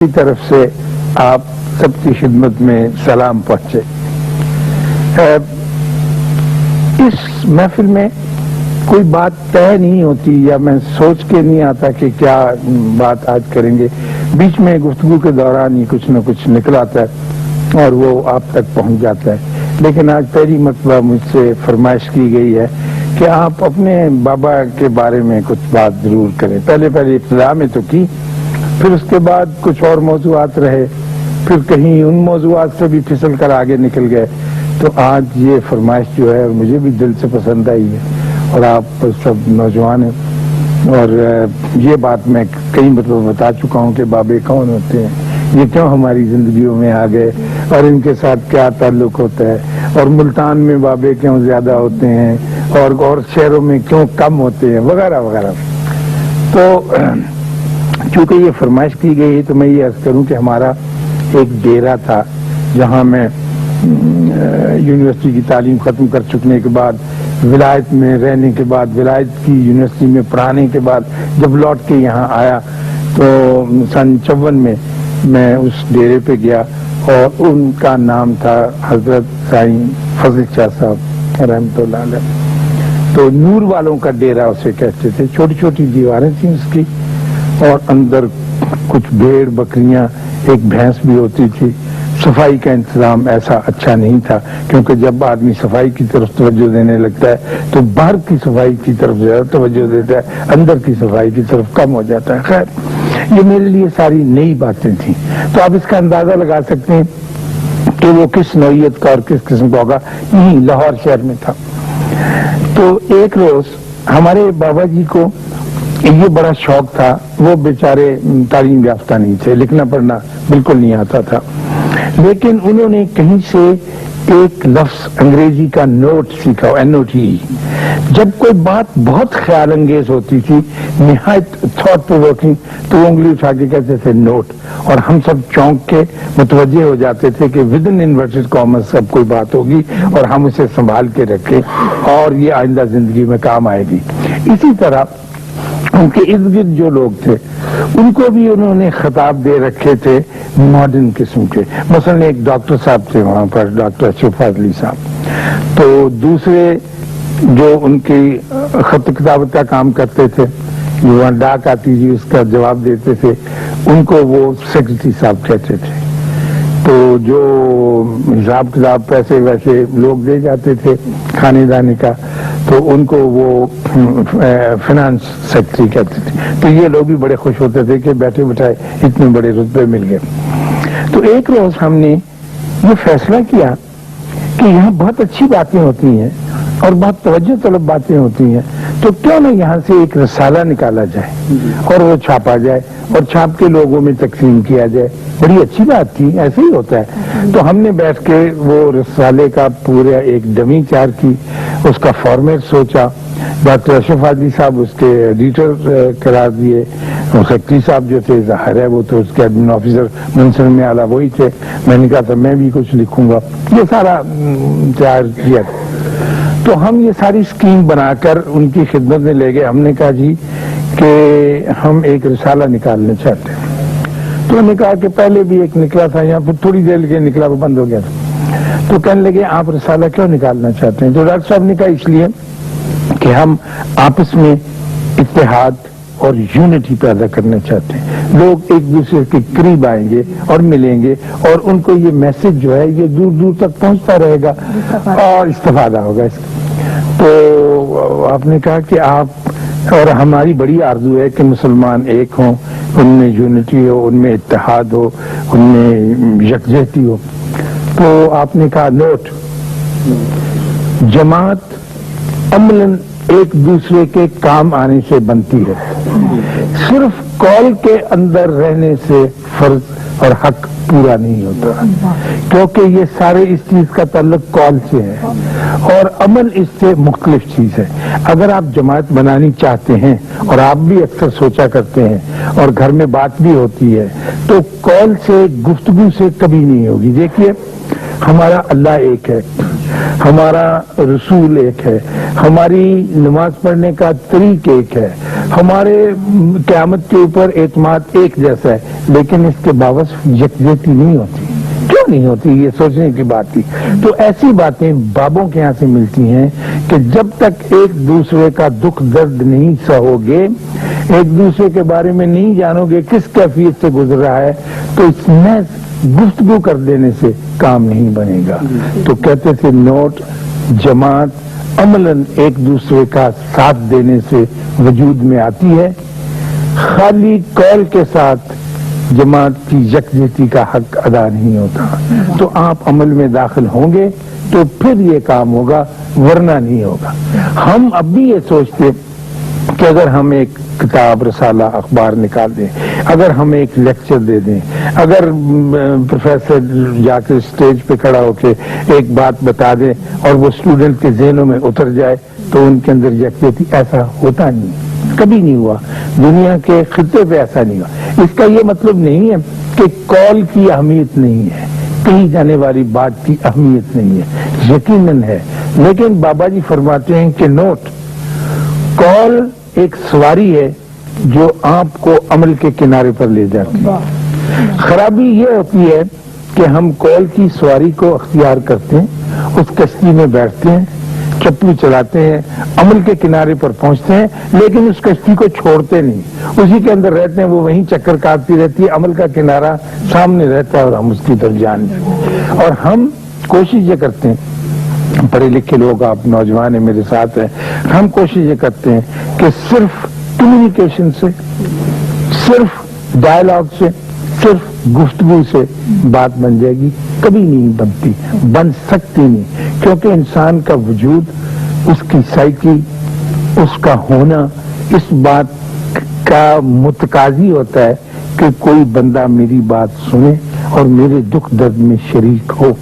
کی طرف سے آپ سب کی خدمت میں سلام پہنچے۔ اس محفل میں کوئی بات طے نہیں ہوتی یا میں سوچ کے نہیں آتا کہ کیا بات آج کریں گے، بیچ میں گفتگو کے دوران ہی کچھ نہ کچھ نکل آتا ہے اور وہ آپ تک پہنچ جاتا ہے۔ لیکن آج پہلی مرتبہ مجھ سے فرمائش کی گئی ہے کہ آپ اپنے بابا کے بارے میں کچھ بات ضرور کریں۔ پہلے ابتدا میں تو کی، پھر اس کے بعد کچھ اور موضوعات رہے، پھر کہیں ان موضوعات سے بھی پھسل کر آگے نکل گئے، تو آج یہ فرمائش جو ہے مجھے بھی دل سے پسند آئی ہے، اور آپ سب نوجوان ہیں اور یہ بات میں کئی مرتبہ بتا چکا ہوں کہ بابے کون ہوتے ہیں، یہ کیوں ہماری زندگیوں میں آ گئے اور ان کے ساتھ کیا تعلق ہوتا ہے، اور ملتان میں بابے کیوں زیادہ ہوتے ہیں اور شہروں میں کیوں کم ہوتے ہیں، وغیرہ وغیرہ۔ تو چونکہ یہ فرمائش کی گئی ہے تو میں یہ عرض کروں کہ ہمارا ایک ڈیرا تھا جہاں میں یونیورسٹی کی تعلیم ختم کر چکنے کے بعد، ولایت میں رہنے کے بعد، ولایت کی یونیورسٹی میں پڑھانے کے بعد جب لوٹ کے یہاں آیا تو سن 54 میں اس ڈیرے پہ گیا، اور ان کا نام تھا حضرت سائیں فضل شاہ صاحب رحمۃ اللہ علیہ۔ تو نور والوں کا ڈیرا اسے کہتے تھے۔ چھوٹی چھوٹی دیواریں تھیں اس کی، اور اندر کچھ بھیڑ بکریاں، ایک بھینس بھی ہوتی تھی۔ صفائی کا انتظام ایسا اچھا نہیں تھا، کیونکہ جب آدمی صفائی کی طرف توجہ دینے لگتا ہے تو باہر کی صفائی کی طرف زیادہ توجہ دیتا ہے، اندر کی صفائی کی طرف کم ہو جاتا ہے۔ خیر، یہ میرے لیے ساری نئی باتیں تھیں، تو آپ اس کا اندازہ لگا سکتے ہیں کہ وہ کس نوعیت کا اور کس قسم کا ہوگا۔ یہیں لاہور شہر میں تھا۔ تو ایک روز ہمارے بابا جی کو یہ بڑا شوق تھا، وہ بیچارے تعلیم یافتہ نہیں تھے، لکھنا پڑھنا بالکل نہیں آتا تھا، لیکن انہوں نے کہیں سے ایک لفظ انگریزی کا نوٹ سیکھا، NOT۔ جب کوئی بات بہت خیال انگیز ہوتی تھی، نہایت تھاٹ پرووکنگ، تو وہ انگلی اٹھا کے کہتے تھے نوٹ، اور ہم سب چونک کے متوجہ ہو جاتے تھے کہ ودن انورٹڈ کاماز سب کوئی بات ہوگی اور ہم اسے سنبھال کے رکھیں اور یہ آئندہ زندگی میں کام آئے گی۔ اسی طرح ان کے ارد گرد جو لوگ تھے ان کو بھی انہوں نے خطاب دے رکھے تھے ماڈرن قسم کے۔ مثلا ایک ڈاکٹر صاحب تھے وہاں پر، ڈاکٹر اشرف فاضلی صاحب، تو دوسرے جو ان کی خط کتابت کا کام کرتے تھے، وہاں ڈاک آتی تھی اس کا جواب دیتے تھے، ان کو وہ سیکرٹری صاحب کہتے تھے۔ تو جو حساب کتاب پیسے ویسے لوگ دے جاتے تھے کھانے دانے کا، تو ان کو وہ فائنانس سیکرٹری کہتے تھے۔ تو یہ لوگ بھی بڑے خوش ہوتے تھے کہ بیٹھے بٹھائے اتنے بڑے رتبے مل گئے۔ تو ایک روز ہم نے یہ فیصلہ کیا کہ یہاں بہت اچھی باتیں ہوتی ہیں اور بہت توجہ طلب باتیں ہوتی ہیں، تو کیوں نہ یہاں سے ایک رسالہ نکالا جائے اور وہ چھاپا جائے اور چھاپ کے لوگوں میں تقسیم کیا جائے۔ بڑی اچھی بات تھی، ایسے ہی ہوتا ہے۔ تو ہم نے بیٹھ کے وہ رسالے کا پورا ایک ڈمی تیار کی، اس کا فارمیٹ سوچا۔ ڈاکٹر اشرف فاضلی صاحب اس کے ایڈیٹر قرار دیے، سیکرٹری صاحب جو تھے ظاہر ہے وہ تو اس کے ایڈمن آفیسر منصب میں اعلیٰ وہی تھے، میں نے کہا تھا میں بھی کچھ لکھوں گا، یہ سارا تیار کیا۔ تو ہم یہ ساری اسکیم بنا کر ان کی خدمت میں لے گئے۔ ہم نے کہا جی کہ ہم ایک رسالہ نکالنا چاہتے ہیں۔ تو انہوں نے کہا کہ پہلے بھی ایک نکلا تھا یہاں پہ، تھوڑی دیر کے نکلا وہ بند ہو گیا تھا۔ تو کہنے لگے آپ رسالہ کیوں نکالنا چاہتے ہیں؟ تو ڈاکٹر صاحب نے کہا اس لیے کہ ہم آپس میں اتحاد اور یونٹی پیدا کرنا چاہتے ہیں، لوگ ایک دوسرے کے قریب آئیں گے اور ملیں گے، اور ان کو یہ میسج جو ہے یہ دور دور تک پہنچتا رہے گا اور استفادہ ہوگا اس کا۔ تو آپ نے کہا کہ آپ اور ہماری بڑی آرزو ہے کہ مسلمان ایک ہوں، ان میں یونٹی ہو، ان میں اتحاد ہو، ان میں یکجہتی ہو۔ تو آپ نے کہا نوٹ، جماعت عملاً ایک دوسرے کے کام آنے سے بنتی ہے، صرف قول کے اندر رہنے سے فرض اور حق پورا نہیں ہوتا، کیونکہ یہ سارے اس چیز کا تعلق قول سے ہے اور عمل اس سے مختلف چیز ہے۔ اگر آپ جماعت بنانی چاہتے ہیں، اور آپ بھی اکثر سوچا کرتے ہیں اور گھر میں بات بھی ہوتی ہے، تو قول سے گفتگو سے کبھی نہیں ہوگی۔ دیکھیے ہمارا اللہ ایک ہے، ہمارا رسول ایک ہے، ہماری نماز پڑھنے کا طریق ایک ہے، ہمارے قیامت کے اوپر اعتماد ایک جیسا ہے، لیکن اس کے باوجود یکجہتی نہیں ہوتی. کیوں نہیں ہوتی؟ یہ سوچنے کی بات تھی. تو ایسی باتیں بابوں کے یہاں سے ملتی ہیں کہ جب تک ایک دوسرے کا دکھ درد نہیں سہو گے، ایک دوسرے کے بارے میں نہیں جانو گے کس کیفیت سے گزر رہا ہے، تو اس میں گفتگو کر دینے سے کام نہیں بنے گا. تو کہتے تھے نوٹ، جماعت عملاً ایک دوسرے کا ساتھ دینے سے وجود میں آتی ہے، خالی قول کے ساتھ جماعت کی یکجہتی کا حق ادا نہیں ہوتا. تو آپ عمل میں داخل ہوں گے تو پھر یہ کام ہوگا، ورنہ نہیں ہوگا. ہم اب بھی یہ سوچتے کہ اگر ہم ایک کتاب، رسالہ، اخبار نکال دیں، اگر ہم ایک لیکچر دے دیں، اگر پروفیسر جا کے اسٹیج پہ کھڑا ہو کے ایک بات بتا دیں اور وہ اسٹوڈنٹ کے ذہنوں میں اتر جائے تو ان کے اندر یکجہتی، ایسا ہوتا نہیں، کبھی نہیں ہوا. دنیا کے خطے پہ ایسا نہیں ہوا. اس کا یہ مطلب نہیں ہے کہ قول کی اہمیت نہیں ہے، کہی جانے والی بات کی اہمیت نہیں ہے، یقیناً ہے. لیکن بابا جی فرماتے ہیں کہ نوٹ، قول ایک سواری ہے جو آپ کو عمل کے کنارے پر لے جاتی ہے. خرابی یہ ہوتی ہے کہ ہم قول کی سواری کو اختیار کرتے ہیں، اس کشتی میں بیٹھتے ہیں، چپو چلاتے ہیں، عمل کے کنارے پر پہنچتے ہیں، لیکن اس کشتی کو چھوڑتے نہیں، اسی کے اندر رہتے ہیں، وہ وہیں چکر کاٹتی رہتی ہے، عمل کا کنارہ سامنے رہتا ہے اور ہم اس کی طرف جان جائیں. اور ہم کوشش یہ کرتے ہیں، پڑھے لکھے لوگ، آپ نوجوان ہیں، میرے ساتھ ہیں، ہم کوشش یہ کرتے ہیں کہ صرف کمیونیکیشن سے، صرف ڈائلاگ سے، صرف گفتگو سے بات بن جائے گی. کبھی نہیں بنتی، بن سکتی نہیں، کیونکہ انسان کا وجود، اس کی سائیکی، اس کا ہونا اس بات کا متقاضی ہوتا ہے کہ کوئی بندہ میری بات سنے اور میرے دکھ درد میں شریک ہو.